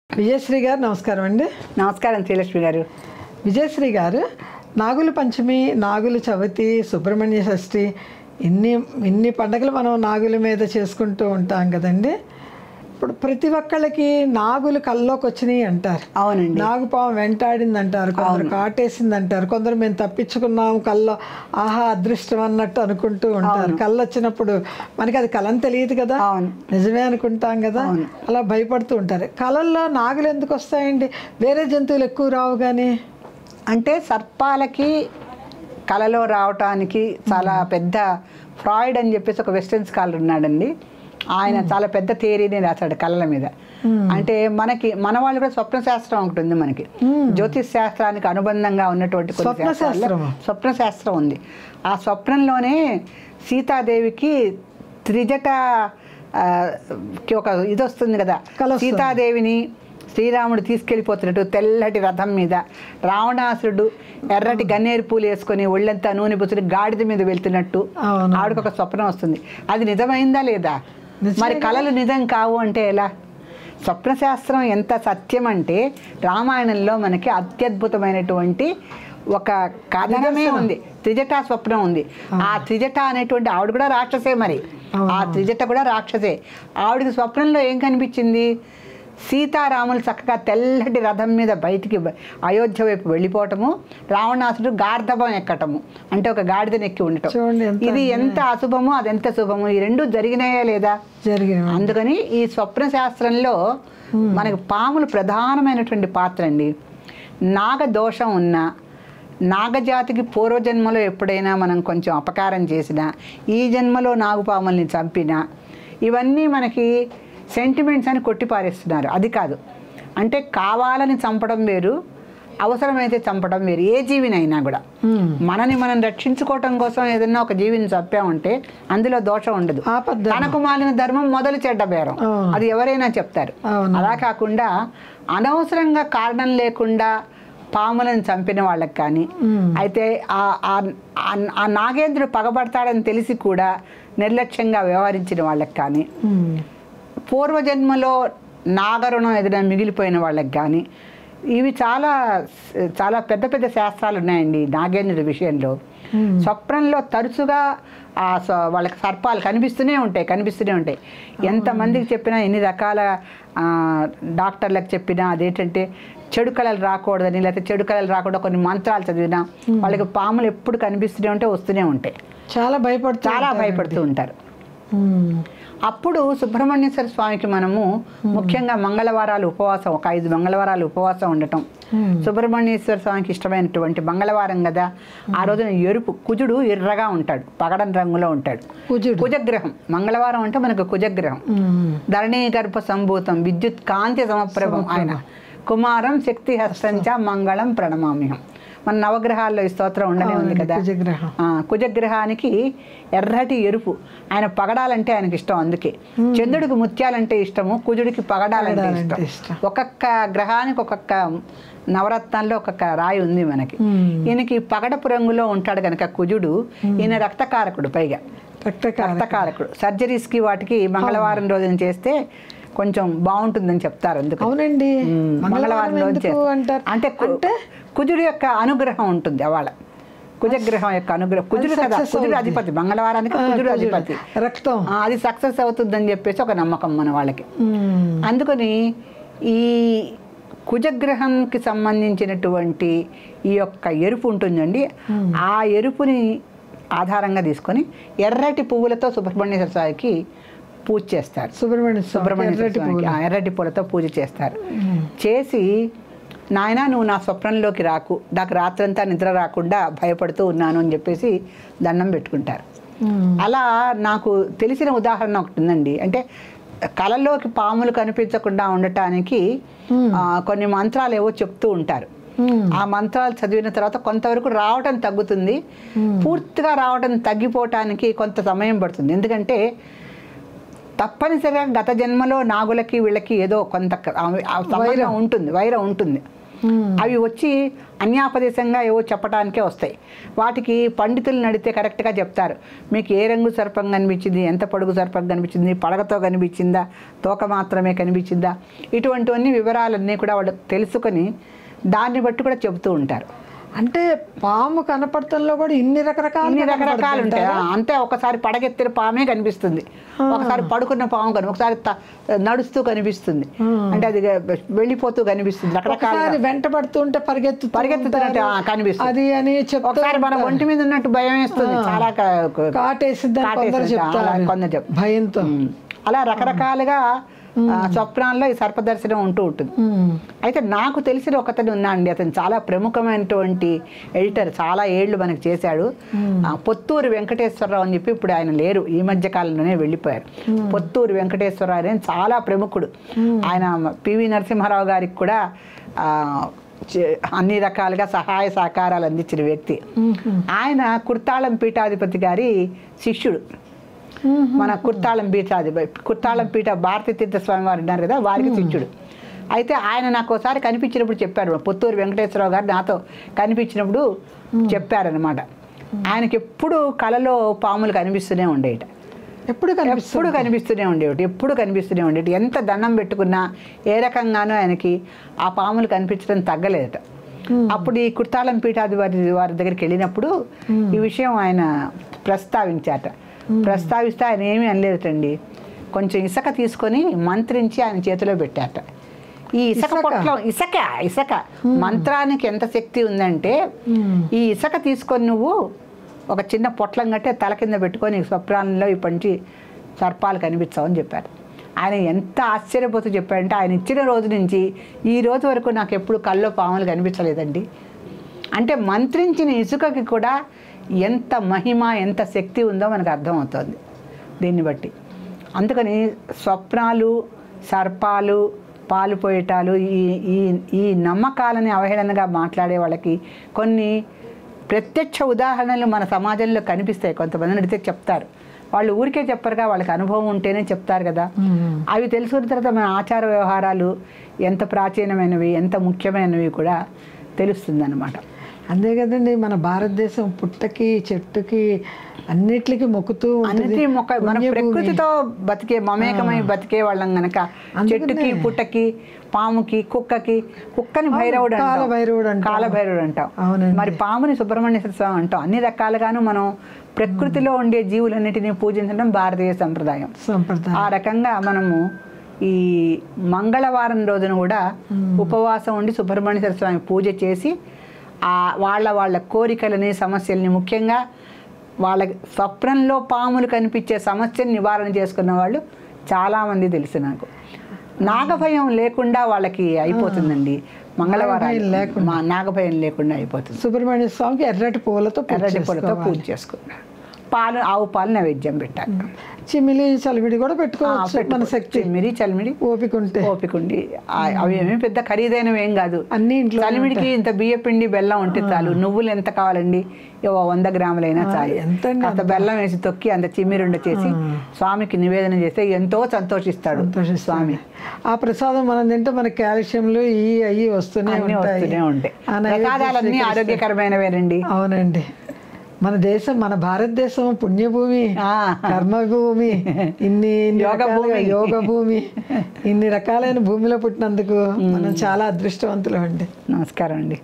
విజయశ్రీ గారు నమస్కారం అండి. నమస్కారం శ్రీలక్ష్మి గారు. విజయశ్రీ గారు, నాగుల పంచమి, నాగుల చవితి, సుబ్రహ్మణ్య షష్ఠి ఇన్ని పండుగలు మనం నాగుల మీద చేసుకుంటూ ఉంటాం కదండి. ఇప్పుడు ప్రతి ఒక్కళ్ళకి నాగులు కల్లోకి వచ్చినాయి అంటారు. అవునండి. నాగుపాము వెంటాడింది అంటారు, కొందరు కాటేసింది అంటారు, కొందరు మేము తప్పించుకున్నాము కల్లో, ఆహా అదృష్టం అన్నట్టు అనుకుంటూ ఉంటారు. కళ్ళు వచ్చినప్పుడు మనకి అది కలని తెలియదు కదా, నిజమే అనుకుంటాం కదా, అలా భయపడుతూ ఉంటారు. కళల్లో నాగులు ఎందుకు వస్తాయండి? వేరే జంతువులు ఎక్కువ రావు కానీ. అంటే సర్పాలకి కళలో రావటానికి చాలా పెద్ద ఫ్రాయిడ్ అని చెప్పేసి ఒక వెస్టర్న్ స్కాలర్ ఉన్నాడండి. ఆయన చాలా పెద్ద థియరీని రాశాడు కళల మీద. అంటే మన వాళ్ళు కూడా స్వప్న శాస్త్రం ఒకటి ఉంది మనకి, జ్యోతిష్ శాస్త్రానికి అనుబంధంగా ఉన్నటువంటి స్వప్న శాస్త్రం ఉంది. ఆ స్వప్నంలోనే సీతాదేవికి త్రిజట ఒక ఇది వస్తుంది కదా, సీతాదేవిని శ్రీరాముడు తీసుకెళ్ళిపోతున్నట్టు తెల్లటి రథం మీద, రావణాసురుడు ఎర్రటి గన్నేరు పూలు వేసుకొని ఒళ్ళంతా నూనె పుచ్చుని గాడిద మీద వెళ్తున్నట్టు ఆవిడకు ఒక స్వప్నం వస్తుంది. అది నిజమైందా లేదా? మరి కళలు నిజం కావు అంటే ఎలా? స్వప్నశాస్త్రం ఎంత సత్యం అంటే రామాయణంలో మనకి అత్యద్భుతమైనటువంటి ఒక కథనమే ఉంది. త్రిజట స్వప్నం ఉంది. ఆ త్రిజట అనేటువంటి ఆవిడ కూడా రాక్షసే. మరి ఆ త్రిజట కూడా రాక్షసే. ఆవిడకి స్వప్నంలో ఏం కనిపించింది? సీతారాములు చక్కగా తెల్లటి రథం మీద బయటికి అయోధ్య వైపు వెళ్ళిపోవటము, రావణాసుడు గార్ధబం ఎక్కటము, అంటే ఒక గాడిదని ఎక్కి ఉండటం. ఇది ఎంత అశుభమో అదెంత శుభము, ఈ రెండు జరిగినాయా లేదా? జరిగినాయి. అందుకని ఈ స్వప్న శాస్త్రంలో మనకు పాములు ప్రధానమైనటువంటి పాత్ర అండి. నాగదోషం ఉన్నా, నాగజాతికి పూర్వజన్మలో ఎప్పుడైనా మనం కొంచెం అపకారం చేసినా, ఈ జన్మలో నాగుపాముల్ని చంపినా, ఇవన్నీ మనకి సెంటిమెంట్స్ అని కొట్టిపారేస్తున్నారు. అది కాదు. అంటే కావాలని చంపడం వేరు, అవసరమైతే చంపడం వేరు. ఏ జీవినైనా కూడా మనని మనం రక్షించుకోవటం కోసం ఏదన్నా ఒక జీవిని చంపామంటే అందులో దోషం ఉండదు. తనకు మాలిన ధర్మం మొదలు చెడ్డ బేరం, అది ఎవరైనా చెప్తారు. అలా కాకుండా అనవసరంగా కారణం లేకుండా పాములను చంపిన వాళ్ళకి కానీ, అయితే ఆ నాగేంద్రుడు పగబడతాడని తెలిసి కూడా నిర్లక్ష్యంగా వ్యవహరించిన వాళ్ళకి కానీ, పూర్వజన్మలో నాగరుణం ఏదైనా మిగిలిపోయిన వాళ్ళకి కానీ, ఇవి చాలా చాలా పెద్ద పెద్ద శాస్త్రాలు ఉన్నాయండి నాగేంద్రుడి విషయంలో. స్వప్నంలో తరచుగా వాళ్ళకి సర్పాలు కనిపిస్తూనే ఉంటాయి. ఎంతమందికి చెప్పినా, ఎన్ని రకాల డాక్టర్లకు చెప్పినా అదేంటంటే చెడు కళలు రాకూడదని, లేకపోతే చెడు కళలు రాకుండా కొన్ని మంత్రాలు చదివినా వాళ్ళకి పాములు ఎప్పుడు కనిపిస్తూనే వస్తూనే ఉంటాయి. చాలా భయపడుతూ ఉంటారు. అప్పుడు సుబ్రహ్మణ్యేశ్వర స్వామికి మనము ముఖ్యంగా మంగళవారాలు ఉపవాసం, ఒక 5 మంగళవారాలు ఉపవాసం ఉండటం. సుబ్రహ్మణ్యేశ్వర స్వామికి ఇష్టమైనటువంటి మంగళవారం కదా, ఆ రోజున ఎరుపు, కుజుడు ఎర్రగా ఉంటాడు, పగడం రంగులో ఉంటాడు. కుజగ్రహం మంగళవారం అంటే మనకు కుజగ్రహం. ధరణీ గర్భ సంభూతం విద్యుత్ కాంతి సమప్రభం ఆయన, కుమారం శక్తి హస్తంచ మంగళం ప్రణమామ్యహం. మన నవగ్రహాల్లో ఈ స్తోత్రం ఉండనే ఉంది కదా. కుజగ్రహానికి ఎర్రటి ఎరుపు, ఆయన పగడాలంటే ఆయనకి ఇష్టం. అందుకే చంద్రుడికి ముత్యాలంటే ఇష్టము, కుజుడికి పగడాలంటే ఇష్టం. ఒక్కొక్క గ్రహానికి ఒక్కొక్క నవరత్నాల్లో ఒక్కొక్క రాయి ఉంది మనకి. ఈయనకి పగడపు రంగులో ఉంటాడు కనుక కుజుడు, ఈయన రక్తకారకుడు. పైగా రక్తకారకుడు. సర్జరీస్కి వాటికి మంగళవారం రోజున చేస్తే కొంచెం బాగుంటుందని చెప్తారు. అందుకు అవునండి, మంగళవారం రోజు అంటే కుజుడు యొక్క అనుగ్రహం ఉంటుంది. అవాళ కుజగ్రహం యొక్క అనుగ్రహం, కుజుడు కదా, కుజుడు అధిపతి, మంగళవారానికి కుజుడు అధిపతి. రక్తం అది సక్సెస్ అవుతుందని చెప్పేసి ఒక నమ్మకం మన వాళ్ళకి. అందుకని ఈ కుజగ్రహంకి సంబంధించినటువంటి ఈ యొక్క ఎరుపు ఉంటుందండి. ఆ ఎరుపుని ఆధారంగా తీసుకొని ఎర్రటి పువ్వులతో సుబ్రహ్మణ్యేశ్వర స్వామికి పూజ చేస్తారు. ఎర్రటి పూలతో పూజ చేస్తారు. చేసి, నాయన నువ్వు నా స్వప్నంలోకి రాకు, నాకు రాత్రంతా నిద్ర రాకుండా భయపడుతూ ఉన్నాను అని చెప్పేసి దండం పెట్టుకుంటారు. అలా నాకు తెలిసిన ఉదాహరణ ఒకటి ఉందండి. అంటే కళలోకి పాములు కనిపించకుండా ఉండటానికి కొన్ని మంత్రాలు ఏవో చెప్తూ ఉంటారు. ఆ మంత్రాలు చదివిన తర్వాత కొంతవరకు రావటం తగ్గుతుంది. పూర్తిగా రావటం తగ్గిపోవటానికి కొంత సమయం పడుతుంది. ఎందుకంటే తప్పనిసరిగా గత జన్మలో నాగులకి వీళ్ళకి ఏదో కొంత వైరం ఉంటుంది. అవి వచ్చి అన్యాపదేశంగా ఏవో చెప్పడానికే వస్తాయి. వాటికి పండితులు నడితే కరెక్ట్గా చెప్తారు. మీకు ఏ రంగు సర్పం కనిపించింది, ఎంత పొడుగు సర్పం కనిపించింది, పడగతో కనిపించిందా, తోక మాత్రమే కనిపించిందా, ఇటువంటివన్నీ వివరాలన్నీ కూడా వాళ్ళు తెలుసుకొని దాన్ని బట్టి కూడా చెబుతూ ఉంటారు. అంటే పాము కనపడటంలో కూడా ఇన్ని రకరకాలు ఉంటాయి. అంతే, ఒకసారి పడగెత్తిన పామే కనిపిస్తుంది, ఒకసారి పడుకున్న పాము ఒకసారి నడుస్తూ కనిపిస్తుంది, అంటే అది వెళ్ళిపోతూ కనిపిస్తుంది. రకరకాల వెంటబడుతుంటే పరిగెత్తుతున్నట్టు కనిపిస్తుంది. అది అని ఒకసారి మన ఒంటి మీద ఉన్నట్టు భయం వేస్తుంది, చాలా కాటేసిద్ది కొందరు చెప్తారు భయంతో. అలా రకరకాలుగా స్వప్నాల్లో ఈ సర్పదర్శనం ఉంటూ ఉంటుంది. అయితే నాకు తెలిసిన ఒకతను ఉన్నాండి, అతను చాలా ప్రముఖమైనటువంటి ఎడిటర్, చాలా ఏళ్ళు మనకు చేశాడు. పొత్తూరు వెంకటేశ్వరరావు అని చెప్పి, ఇప్పుడు ఆయన లేరు, ఈ మధ్య కాలంలోనే వెళ్ళిపోయారు. పొత్తూరు వెంకటేశ్వరరావు అని చాలా ప్రముఖుడు. ఆయన పివి నరసింహారావు గారికి కూడా అన్ని రకాలుగా సహాయ సహకారాలు అందించిన వ్యక్తి. ఆయన కుర్తాళం పీఠాధిపతి గారి శిష్యుడు. మన కుర్తాళం పీఠ భారతీ తీర్థ స్వామి వారు ఉన్నారు కదా, వారికి శిష్యుడు. అయితే ఆయన నాకు ఒకసారి కనిపించినప్పుడు చెప్పారు, పొత్తూరు వెంకటేశ్వరరావు గారు నాతో కనిపించినప్పుడు చెప్పారనమాట, ఆయనకి ఎప్పుడు కలలో పాములు కనిపిస్తూనే ఉండేట, ఎప్పుడు కనిపిస్తూనే ఉండేటి. ఎంత దండం పెట్టుకున్నా ఏ రకంగానూ ఆయనకి ఆ పాములు కనిపించడం తగ్గలేదట. అప్పుడు ఈ కుర్తాళం పీఠాధిపతి వారి దగ్గరికి వెళ్ళినప్పుడు ఈ విషయం ఆయన ప్రస్తావిస్తే ఆయన ఏమీ అనలేదటండి. కొంచెం ఇసుక తీసుకొని మంత్రించి ఆయన చేతిలో పెట్టాట. ఈ ఇసుక పొట్లం, ఇసుక మంత్రానికి ఎంత శక్తి ఉందంటే, ఈ ఇసుక తీసుకొని నువ్వు ఒక చిన్న పొట్లం కట్టే తల కింద పెట్టుకొని స్వప్నాల్లో ఈ పంచి సర్పాలు కనిపించావని చెప్పారు. ఆయన ఎంత ఆశ్చర్యపోతూ చెప్పారంటే, ఆయన ఇచ్చిన రోజు నుంచి ఈ రోజు వరకు నాకు ఎప్పుడు కల్లో పాములు కనిపించలేదండి. అంటే మంత్రించిన ఇసుకకి కూడా ఎంత మహిమ, ఎంత శక్తి ఉందో మనకు అర్థమవుతుంది దీన్ని బట్టి. అందుకని స్వప్నాలు, సర్పాలు, పాలు పోయటాలు, ఈ నమ్మకాలని అవహేళనగా మాట్లాడే వాళ్ళకి కొన్ని ప్రత్యక్ష ఉదాహరణలు మన సమాజంలో కనిపిస్తాయి. కొంతమందిని అడిగితే చెప్తారు, వాళ్ళు ఊరికే చెప్పరుగా, వాళ్ళకి అనుభవం ఉంటేనే చెప్తారు కదా. అవి తెలుసుకున్న తర్వాత మన ఆచార వ్యవహారాలు ఎంత ప్రాచీనమైనవి, ఎంత ముఖ్యమైనవి కూడా తెలుస్తుంది అన్నమాట. అంతే కదండి, మన భారతదేశం పుట్టకి చెట్టుకి అన్నిటికీ మొక్కుతూ మన ప్రకృతితో మమేకమై బతికే వాళ్ళం గనక, చెట్టుకి, పుట్టకి, పాముకి, కుక్కని భైరవుడు కాలభైరవుడు అంటాం, మరి పాముని సుబ్రహ్మణ్యేశ్వర స్వామి అంటాం. అన్ని రకాలుగాను మనం ప్రకృతిలో ఉండే జీవులన్నిటినీ పూజించడం భారతీయ సంప్రదాయం. ఆ రకంగా మనము ఈ మంగళవారం రోజున కూడా ఉపవాసం ఉండి సుబ్రహ్మణ్యేశ్వర స్వామి పూజ చేసి వాళ్ళ కోరికలని, సమస్యల్ని, ముఖ్యంగా వాళ్ళ స్వప్నంలో పాములు కనిపించే సమస్యని నివారణ చేసుకున్న వాళ్ళు చాలామంది తెలుసు నాకు. నాగభయం లేకుండా వాళ్ళకి అయిపోతుందండి, మంగళవారం నాగభయం లేకుండా అయిపోతుంది. సుబ్రహ్మణ్య స్వామికి ఎర్రటి పూలతో పూజ చేసుకున్నారు. ఆవు పాలు నైవేద్యం పెట్టాలి. చిమిలి చలిమిడి కూడా పెట్టుకోవచ్చు, మన శక్తి. చిమిరి చలిమిడి ఓపికండి. అవి ఏమీ పెద్ద ఖరీదైనవి ఏం కాదు, అన్ని ఇంట్లో. చలిమిడికి ఇంత బియ్యపిండి, బెల్లం ఉంటే చాలు. నువ్వులు ఎంత కావాలండి, 100 గ్రాములైనా చాలు. అంత బెల్లం వేసి తొక్కి అంత చిమ్మిరుండ చేసి స్వామికి నివేదన చేస్తే ఎంతో సంతోషిస్తాడు స్వామి. ఆ ప్రసాదం మనం తింటే మనకి కాల్షియంలు అవి వస్తూనే ఉంటాయి. ప్రసాదాలన్నీ ఆరోగ్యకరమైనవేనండి. అవునండి. మన దేశం, మన భారతదేశం పుణ్యభూమి, కర్మభూమి, యోగ భూమి, ఇన్ని రకాలైన భూమిలో పుట్టినందుకు మనం చాలా అదృష్టవంతులం అండి. నమస్కారం అండి.